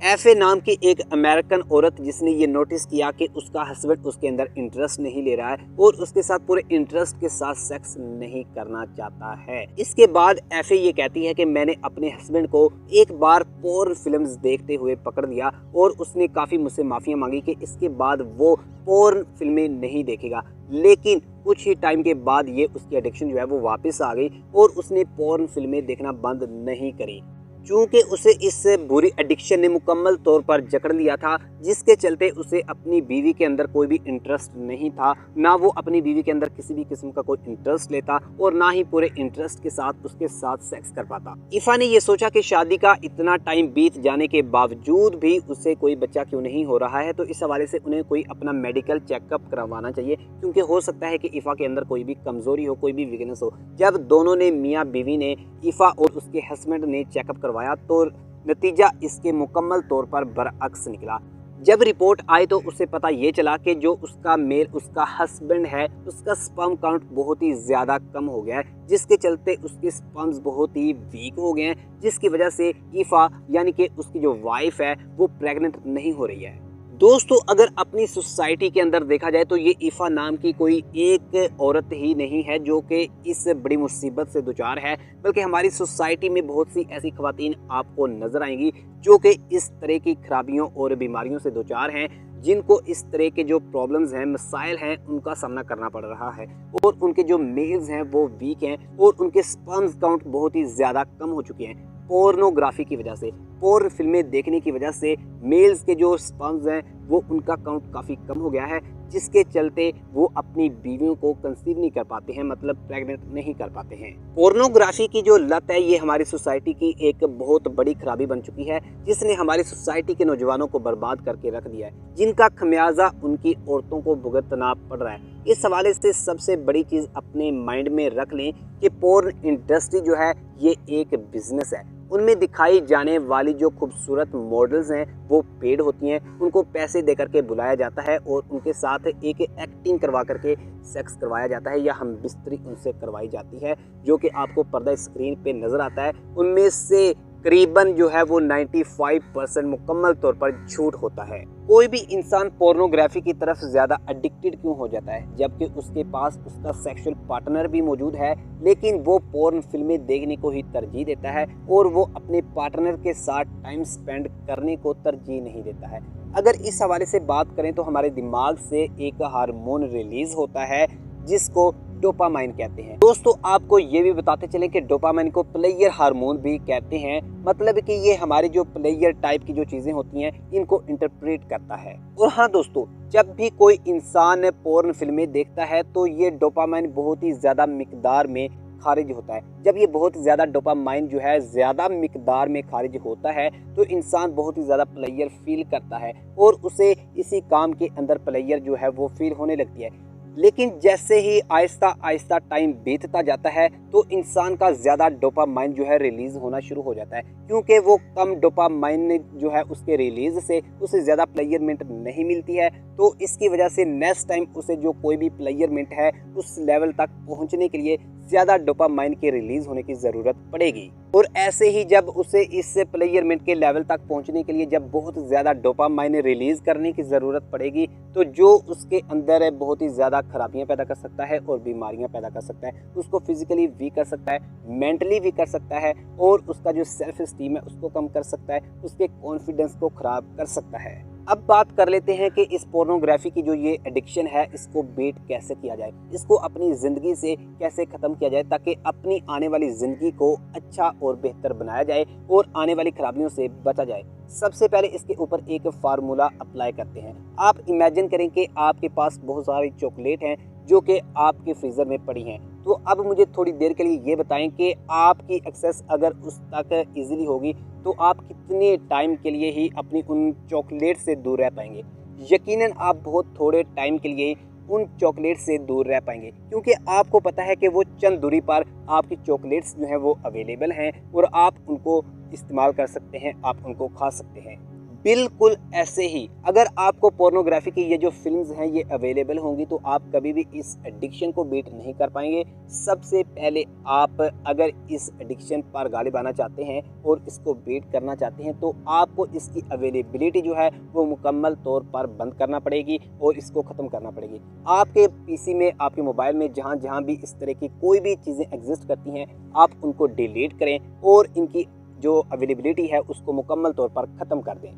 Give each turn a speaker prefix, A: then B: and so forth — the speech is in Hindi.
A: एफे नाम की एक अमेरिकन औरत जिसने ये नोटिस किया कि उसका हस्बैंड उसके अंदर इंटरेस्ट नहीं ले रहा है और उसके साथ पूरे इंटरेस्ट के साथ सेक्स नहीं करना चाहता है। इसके बाद एफे ये कहती है कि मैंने अपने हस्बैंड को एक बार पोर्न फिल्म्स देखते हुए पकड़ लिया और उसने काफ़ी मुझसे माफ़िया मांगी कि इसके बाद वो पोर्न फिल्में नहीं देखेगा। लेकिन कुछ ही टाइम के बाद ये उसकी एडिक्शन जो है वो वापस आ गई और उसने पोर्न फिल्में देखना बंद नहीं करी। चूँकि उसे इस बुरी एडिक्शन ने मुकम्मल तौर पर जकड़ लिया था, जिसके चलते उसे अपनी बीवी के अंदर कोई भी इंटरेस्ट नहीं था, ना वो अपनी बीवी के अंदर किसी भी किस्म का कोई इंटरेस्ट लेता और ना ही पूरे इंटरेस्ट के साथ उसके साथ सेक्स कर पाता। ईफा ने ये सोचा कि शादी का इतना टाइम बीत जाने के बावजूद भी उसे कोई बच्चा क्यों नहीं हो रहा है, तो इस हवाले से उन्हें कोई अपना मेडिकल चेकअप करवाना चाहिए, क्योंकि हो सकता है कि ईफा के अंदर कोई भी कमज़ोरी हो, कोई भी वीकनेस हो। जब दोनों ने मियाँ बीवी ने ईफा और उसके हस्बैंड ने चेकअप करवाया तो नतीजा इसके मुकम्मल तौर पर बरअक्स निकला। जब रिपोर्ट आई तो उसे पता ये चला कि जो उसका हस्बैंड है उसका स्पर्म काउंट बहुत ही ज़्यादा कम हो गया है, जिसके चलते उसके स्पर्म्स बहुत ही वीक हो गए हैं, जिसकी वजह से ईफा यानी कि उसकी जो वाइफ है वो प्रेग्नेंट नहीं हो रही है। दोस्तों, अगर अपनी सोसाइटी के अंदर देखा जाए तो ये ईफा नाम की कोई एक औरत ही नहीं है जो कि इस बड़ी मुसीबत से दुचार है, बल्कि हमारी सोसाइटी में बहुत सी ऐसी ख़वातीन आपको नज़र आएंगी जो कि इस तरह की खराबियों और बीमारियों से दुचार हैं, जिनको इस तरह के जो प्रॉब्लम्स हैं, मसाइल हैं, उनका सामना करना पड़ रहा है और उनके जो मेल्स हैं वो वीक हैं और उनके स्पर्म्स काउंट बहुत ही ज़्यादा कम हो चुके हैं। पोर्नोग्राफी की वजह से, पोर्न फिल्में देखने की वजह से मेल्स के जो स्पर्म्स हैं वो उनका काउंट काफ़ी कम हो गया है, जिसके चलते वो अपनी बीवियों को कंसीव नहीं कर पाते हैं, मतलब प्रेग्नेंट नहीं कर पाते हैं। पोर्नोग्राफी की जो लत है ये हमारी सोसाइटी की एक बहुत बड़ी खराबी बन चुकी है, जिसने हमारी सोसाइटी के नौजवानों को बर्बाद करके रख दिया है, जिनका खमियाजा उनकी औरतों को भुगतना पड़ रहा है। इस हवाले से सबसे बड़ी चीज़ अपने माइंड में रख लें कि पोर्न इंडस्ट्री जो है ये एक बिजनेस है। उनमें दिखाई जाने वाली जो खूबसूरत मॉडल्स हैं वो पेड होती हैं, उनको पैसे दे करके बुलाया जाता है और उनके साथ एक एक्टिंग करवा करके सेक्स करवाया जाता है या हम बिस्तरी उनसे करवाई जाती है, जो कि आपको पर्दा स्क्रीन पे नज़र आता है। उनमें से करीबन जो है वो 95% मुकम्मल तौर पर झूठ होता है। कोई भी इंसान पोर्नोग्राफी की तरफ ज़्यादा एडिक्टेड क्यों हो जाता है, जबकि उसके पास उसका सेक्सुअल पार्टनर भी मौजूद है, लेकिन वो पोर्न फिल्में देखने को ही तरजीह देता है और वो अपने पार्टनर के साथ टाइम स्पेंड करने को तरजीह नहीं देता है। अगर इस हवाले से बात करें तो हमारे दिमाग से एक हार्मोन रिलीज होता है जिसको डोपामाइन कहते हैं। दोस्तों, आपको ये भी बताते चलें कि डोपामाइन को प्लेयर हार्मोन भी कहते हैं, मतलब कि ये हमारी जो प्लेयर टाइप की जो चीज़ें होती हैं इनको इंटरप्रेट करता है। और हाँ दोस्तों, जब भी कोई इंसान पोर्न फिल्में देखता है तो ये डोपामाइन बहुत ही ज़्यादा मिकदार में खारिज होता है। जब ये बहुत ज़्यादा डोपामाइन जो है ज़्यादा मिकदार में खारिज होता है तो इंसान बहुत ही ज़्यादा प्लेयर फील करता है और उसे इसी काम के अंदर प्लेयर जो है वो फील होने लगती है। लेकिन जैसे ही आहिस्ता आहिस्ता टाइम बीतता जाता है तो इंसान का ज़्यादा डोपामाइन जो है रिलीज़ होना शुरू हो जाता है, क्योंकि वो कम डोपामाइन जो है उसके रिलीज़ से उसे ज़्यादा प्लेयरमेंट नहीं मिलती है, तो इसकी वजह से नेक्स्ट टाइम उसे जो कोई भी प्लेयरमेंट है उस लेवल तक पहुंचने के लिए ज़्यादा डोपामाइन के रिलीज़ होने की ज़रूरत पड़ेगी। और ऐसे ही जब उसे इस प्लेयरमेंट के लेवल तक पहुंचने के लिए जब बहुत ज़्यादा डोपामाइन रिलीज़ करने की ज़रूरत पड़ेगी तो जो उसके अंदर है बहुत ही ज़्यादा खराबियां पैदा कर सकता है और बीमारियां पैदा कर सकता है। उसको फिजिकली वीक कर सकता है, मेंटली वीक कर सकता है और उसका जो सेल्फ स्टीम है उसको कम कर सकता है, उसके कॉन्फिडेंस को ख़राब कर सकता है। अब बात कर लेते हैं कि इस पोर्नोग्राफी की जो ये एडिक्शन है इसको बीट कैसे किया जाए, इसको अपनी ज़िंदगी से कैसे ख़त्म किया जाए ताकि अपनी आने वाली ज़िंदगी को अच्छा और बेहतर बनाया जाए और आने वाली खराबियों से बचा जाए। सबसे पहले इसके ऊपर एक फार्मूला अप्लाई करते हैं। आप इमेजिन करें कि आपके पास बहुत सारी चॉकलेट हैं जो कि आपके फ्रीज़र में पड़ी हैं, तो अब मुझे थोड़ी देर के लिए ये बताएं कि आपकी एक्सेस अगर उस तक ईजिली होगी तो आप कितने टाइम के लिए ही अपनी उन चॉकलेट से दूर रह पाएंगे। यकीनन आप बहुत थोड़े टाइम के लिए उन चॉकलेट से दूर रह पाएंगे, क्योंकि आपको पता है कि वो चंद दूरी पर आपकी चॉकलेट्स जो हैं वो अवेलेबल हैं और आप उनको इस्तेमाल कर सकते हैं, आप उनको खा सकते हैं। बिल्कुल ऐसे ही अगर आपको पोर्नोग्राफी की ये जो फिल्म्स हैं ये अवेलेबल होंगी तो आप कभी भी इस एडिक्शन को बीट नहीं कर पाएंगे। सबसे पहले आप अगर इस एडिक्शन पर गालिब आना चाहते हैं और इसको बीट करना चाहते हैं तो आपको इसकी अवेलेबिलिटी जो है वो मुकम्मल तौर पर बंद करना पड़ेगी और इसको ख़त्म करना पड़ेगी। आपके पीसी में, आपके मोबाइल में जहाँ जहाँ भी इस तरह की कोई भी चीज़ें एग्जिस्ट करती हैं आप उनको डिलीट करें और इनकी जो अवेलेबिलिटी है उसको मुकम्मल तौर पर ख़त्म कर दें।